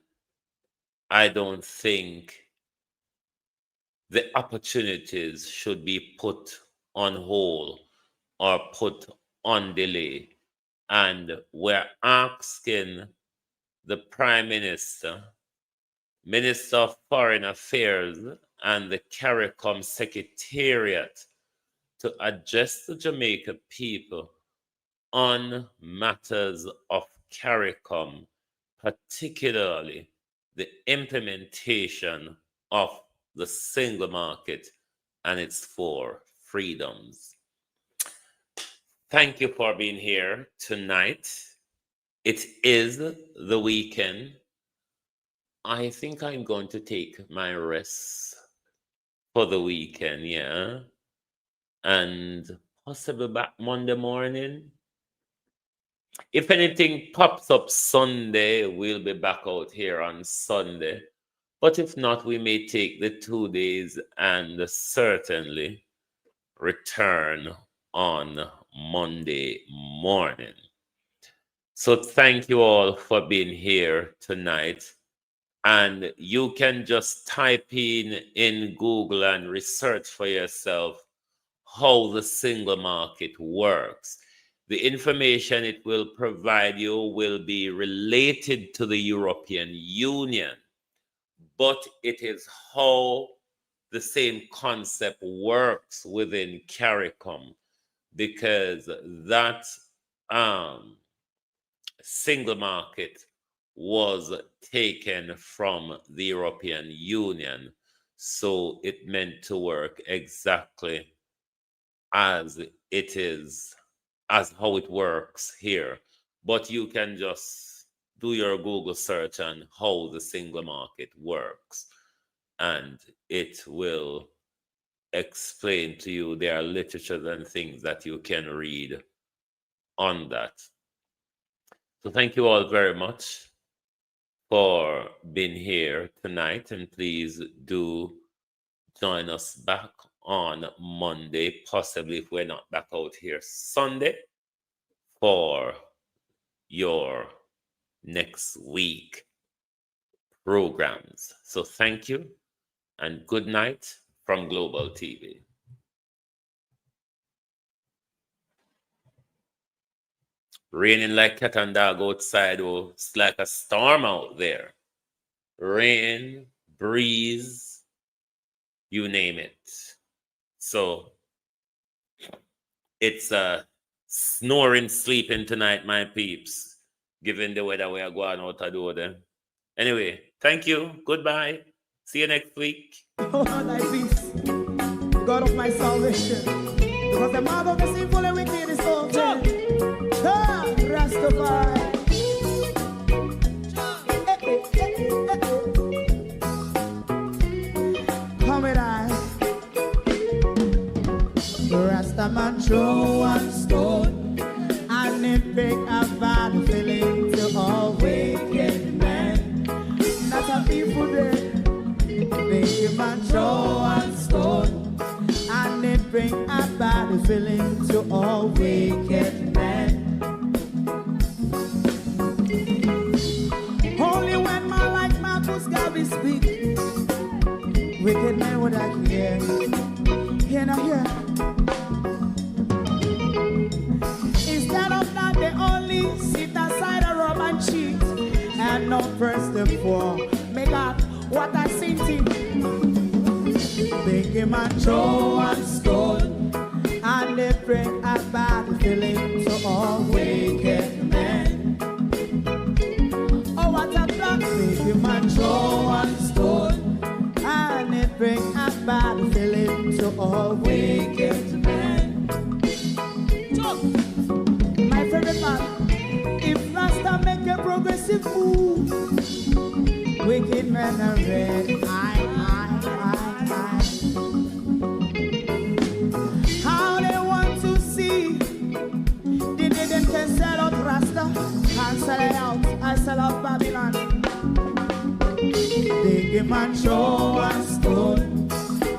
I don't think the opportunities should be put on hold or put on delay. And we're asking the Prime Minister, Minister of Foreign Affairs, and the CARICOM Secretariat to address the Jamaica people on matters of CARICOM, particularly the implementation of the single market and its 4 freedoms. Thank you for being here tonight. It is the weekend. I think I'm going to take my rest for the weekend, yeah. And possibly back Monday morning. If anything pops up Sunday, we'll be back out here on Sunday. But if not, we may take the 2 days and certainly return on Monday morning. So thank you all for being here tonight. And you can just type in Google and research for yourself how the single market works. The information it will provide you will be related to the European Union, but it is how the same concept works within CARICOM, because that single market was taken from the European Union. So it meant to work exactly as it is, as how it works here. But you can just do your Google search on how the single market works, and it will explain to you. There are literatures and things that you can read on that. So thank you all very much for being here tonight, and please do join us back on Monday, possibly if we're not back out here Sunday, for your next week programs. So thank you and good night from Global TV. Raining like cat and dog outside, oh, it's like a storm out there. Rain, breeze, you name it. So it's snoring, sleeping tonight, my peeps, given the weather we are going out to do there. Anyway, thank you. Goodbye. See you next week. Oh, thy peace, God of my salvation, because the mouth of the sinful and wicked is open. Ah, Rastafari. Come with I. Rastaman throw one stone, and it break a bad feeling to all wicked men. Not a people there. Make a man throw one stone, and it bring a bad feeling to all wicked men. Only when man like Marcus Garvey speak, wicked men would I hear. Hear now hear. Instead of that, they only sit aside and rob and cheat, and not first and four. Make up what I seen to make him a throw one stone, and they bring a bad feeling to all wicked men. Oh, what a plan! Make him a throw one stone, and they bring a bad feeling to all wicked men. So, my favorite part, if Rasta make a progressive move, wicked men are red. How they want to see the day them can sell out Rasta and sell it out. I sell out Babylon. They give man show and stone,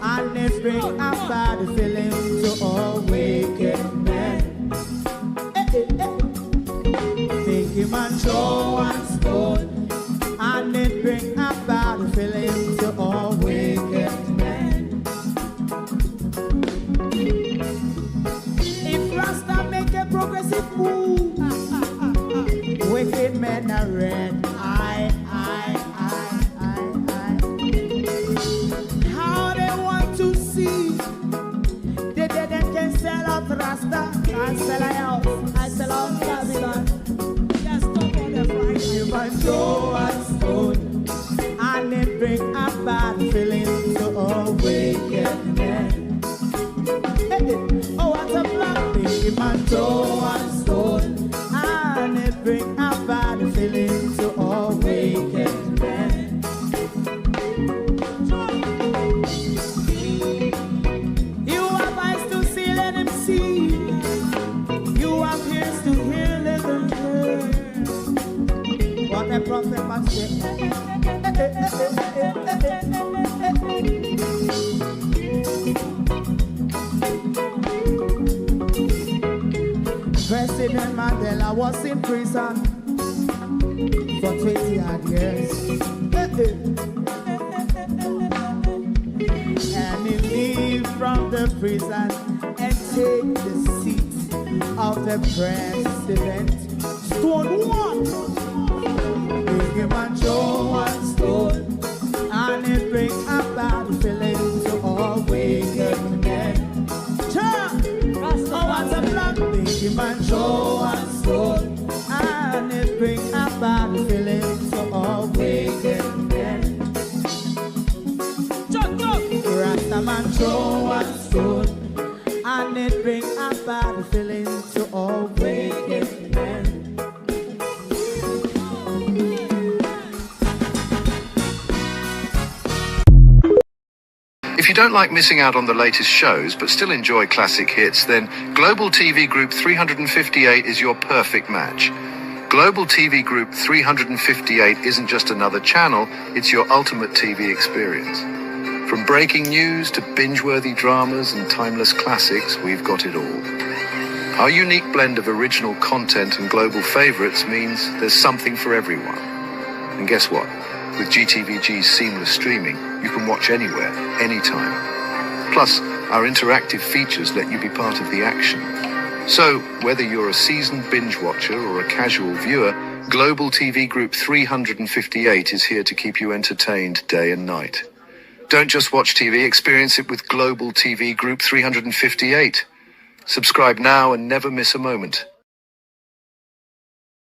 and they bring a bad feeling to all wicked men. They give man show and stone, and they bring a bad feeling to all wicked men. If Rasta make a progressive move, wicked men are red. How they want to see the dead and can sell out Rasta and sell out. I sell out Babylon. Just stop on the Friday. You might show and stone, and it bring a bad feeling to all wicked men. Oh, what a black thing, man, show and stone, and it bring a bad feeling to all wicked men. You have eyes to see, let him see. You have ears to hear, let them hear. What a prophet must say. President Mandela was in prison for 20 odd years. And he leave from the prison and take the seat of the president. Stone one, big him and show one stone, and it bring a bad feeling to all wicked men. Oh, what's a black big him and show one stone, and it bring a bad feeling to all wicked men. Rasta man throw one stone, and it bring a bad feeling to all wicked men. If you don't like missing out on the latest shows but still enjoy classic hits, then Global TV Group 358 is your perfect match. Global TV Group 358 isn't just another channel, it's your ultimate TV experience. From breaking news to binge-worthy dramas and timeless classics, we've got it all. Our unique blend of original content and global favorites means there's something for everyone. And guess what? With GTVG's seamless streaming, you can watch anywhere, anytime. Plus, our interactive features let you be part of the action. So, whether you're a seasoned binge watcher or a casual viewer, Global TV Group 358 is here to keep you entertained day and night. Don't just watch TV, experience it with Global TV Group 358. Subscribe now and never miss a moment.